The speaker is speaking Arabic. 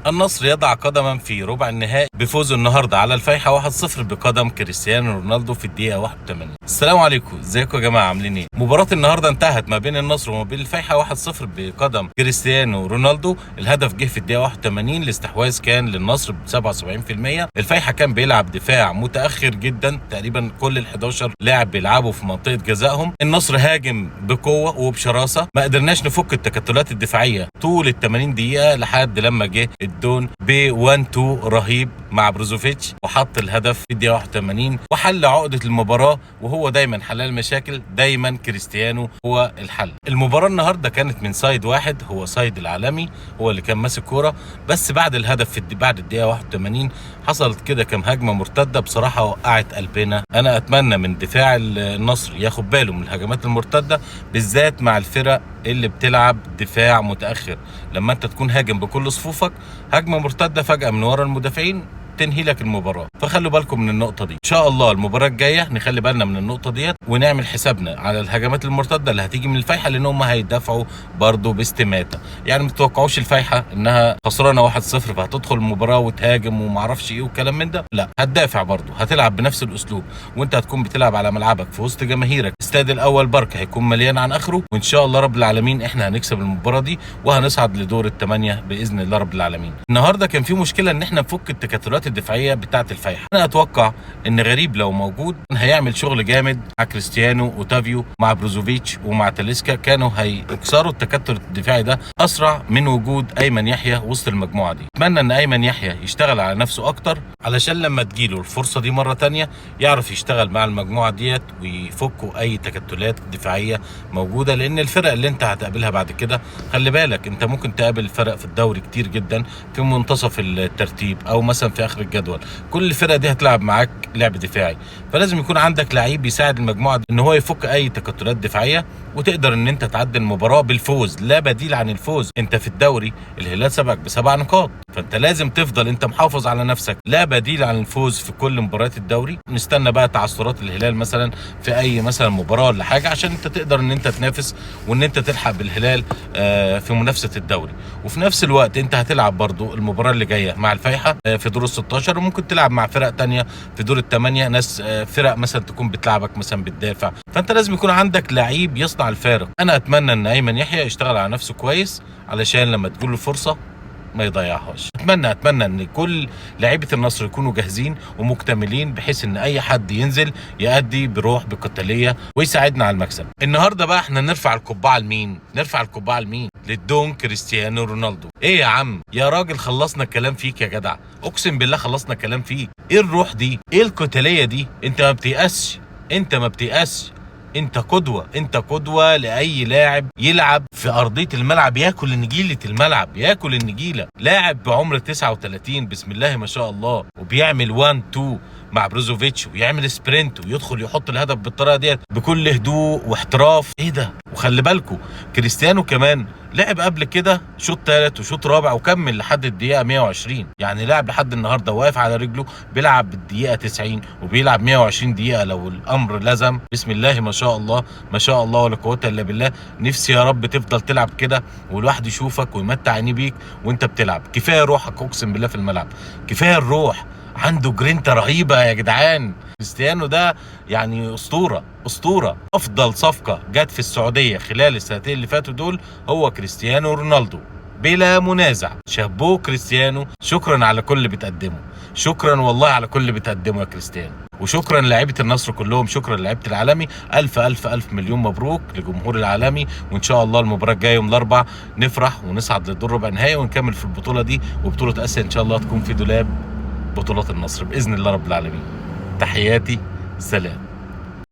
النصر يضع قدما في ربع النهائي بفوزه النهارده على الفيحة 1-0 بقدم كريستيانو رونالدو في الدقيقة 81. السلام عليكم، ازيكم يا جماعة، عاملين ايه؟ مباراة النهارده انتهت ما بين النصر وما بين الفيحة 1-0 بقدم كريستيانو رونالدو. الهدف جه في الدقيقة 81، الاستحواذ كان للنصر ب 77%. الفيحة كان بيلعب دفاع متأخر جدا، تقريبا كل ال 11 لاعب بيلعبوا في منطقة جزائهم. النصر هاجم بقوة وبشراسة، ما قدرناش نفك التكتلات الدفاعية طول ال 80 دقيقة لحد لما جه الدون ب 1-2 رهيب مع بروزوفيتش وحط الهدف في الدقيقة 81 وحل عقدة المباراة. وهو دايما حلال المشاكل، دايما كريستيانو هو الحل. المباراة النهارده كانت من سايد واحد، هو سايد العالمي، هو اللي كان ماسك كورة. بس بعد الهدف بعد الدقيقة 81 حصلت كده كم هجمة مرتدة بصراحة وقعت قلبنا. انا اتمنى من دفاع النصر ياخد باله من الهجمات المرتدة، بالذات مع الفرق اللي بتلعب دفاع متأخر. لما انت تكون هاجم بكل صفوفك، هجمة مرتدة فجأة من ورا المدافعين تنهي لك المباراة. فخلوا بالكم من النقطة دي. ان شاء الله المباراة الجاية نخلي بالنا من النقطة ديت ونعمل حسابنا على الهجمات المرتدة اللي هتيجي من الفيحة، لان هم هيدافعوا برضه باستماتة. يعني ما تتوقعوش الفيحة انها خسرانة 1-0 فهتدخل المباراة وتهاجم وما اعرفش ايه والكلام من ده، لا، هتدافع برضه، هتلعب بنفس الاسلوب، وانت هتكون بتلعب على ملعبك في وسط جماهيرك. استاد الاول بركة هيكون مليان عن اخره، وان شاء الله رب العالمين احنا هنكسب المباراة دي وهنصعد لدور الثمانية باذن الله رب العالمين. النهارده كان في مشكلة ان احنا نفك التكتلات الدفاعيه بتاعه الفيحة. انا اتوقع ان غريب لو موجود هيعمل شغل جامد مع كريستيانو وتافيو مع بروزوفيتش ومع تاليسكا، كانوا هيكسروا التكتل الدفاعي ده اسرع من وجود ايمن يحيى وسط المجموعه دي. اتمنى ان ايمن يحيى يشتغل على نفسه اكتر علشان لما تجيله الفرصه دي مره تانية يعرف يشتغل مع المجموعه ديت ويفكوا اي تكتلات دفاعيه موجوده. لان الفرق اللي انت هتقابلها بعد كده، خلي بالك انت ممكن تقابل فرق في الدوري كتير جدا في منتصف الترتيب او مثلا في اخر الجدول. كل الفرق دي هتلعب معاك لعب دفاعي، فلازم يكون عندك لعيب يساعد المجموعه دي ان هو يفك اي تكتلات دفاعيه وتقدر ان انت تعدي المباراه بالفوز. لا بديل عن الفوز. انت في الدوري الهلال سبقك ب7 نقاط، فانت لازم تفضل انت محافظ على نفسك. لا بديل عن الفوز في كل مباريات الدوري. نستنى بقى تعثرات الهلال مثلا في اي مثلا مباراه ولا حاجه عشان انت تقدر ان انت تنافس وان انت تلحق بالهلال في منافسه الدوري. وفي نفس الوقت انت هتلعب برضو المباراه اللي جايه مع الفيحة في دور ال16، وممكن تلعب مع فرق تانية في دور الثمانية، ناس فرق مثلا تكون بتلعبك مثلا بتدافع. فانت لازم يكون عندك لعيب يصنع الفارق. انا اتمنى ان ايمن يحيى يشتغل على نفسه كويس علشان لما تجيله الفرصه ما يضيعهاش. اتمنى ان كل لعيبه النصر يكونوا جاهزين ومكتملين بحيث ان اي حد ينزل يأدي بروح بقتاليه ويساعدنا على المكسب. النهارده بقى احنا نرفع القبعه لمين؟ نرفع القبعه لمين؟ للدون كريستيانو رونالدو. ايه يا عم يا راجل، خلصنا الكلام فيك يا جدع، اقسم بالله خلصنا الكلام فيك. ايه الروح دي؟ ايه القتاليه دي؟ انت ما بتيأسش، انت ما بتيأسش، انت قدوة، انت قدوة لأي لاعب يلعب في أرضية الملعب، ياكل النجيلة الملعب، ياكل النجيلة. لاعب بعمر 39 بسم الله ما شاء الله، وبيعمل 1-2 مع بروزوفيتش ويعمل سبرنت ويدخل يحط الهدف بالطريقة ديت بكل هدوء واحتراف. ايه ده؟ وخلي بالكم كريستيانو كمان لعب قبل كده شوط ثالث وشوط رابع وكمل لحد الدقيقة 120. يعني لعب لحد النهارده واقف على رجله، بيلعب بالدقيقة 90 وبيلعب 120 دقيقة لو الأمر لزم. بسم الله ما شاء الله ما شاء الله ولا قوة إلا بالله. نفسي يا رب تفضل تلعب كده والواحد يشوفك ويمتع عينيه بيك وأنت بتلعب. كفاية روحك أقسم بالله في الملعب، كفاية الروح. عنده جرينتا رهيبة يا جدعان. كريستيانو ده يعني أسطورة، أسطورة. أفضل صفقة جت في السعودية خلال السنتين اللي فاتوا دول هو كريستيانو رونالدو بلا منازع. شابوه كريستيانو، شكرا على كل اللي بتقدمه، شكرا والله على كل اللي بتقدمه يا كريستيانو. وشكرا للاعيبه النصر كلهم، شكرا للاعيبه العالمي. الف الف الف مليون مبروك لجمهور العالمي. وان شاء الله المباراه الجايه يوم الاربعاء نفرح ونصعد للدور ربع نهائي ونكمل في البطوله دي. وبطوله اسيا ان شاء الله تكون في دولاب بطولات النصر باذن الله رب العالمين. تحياتي، سلام.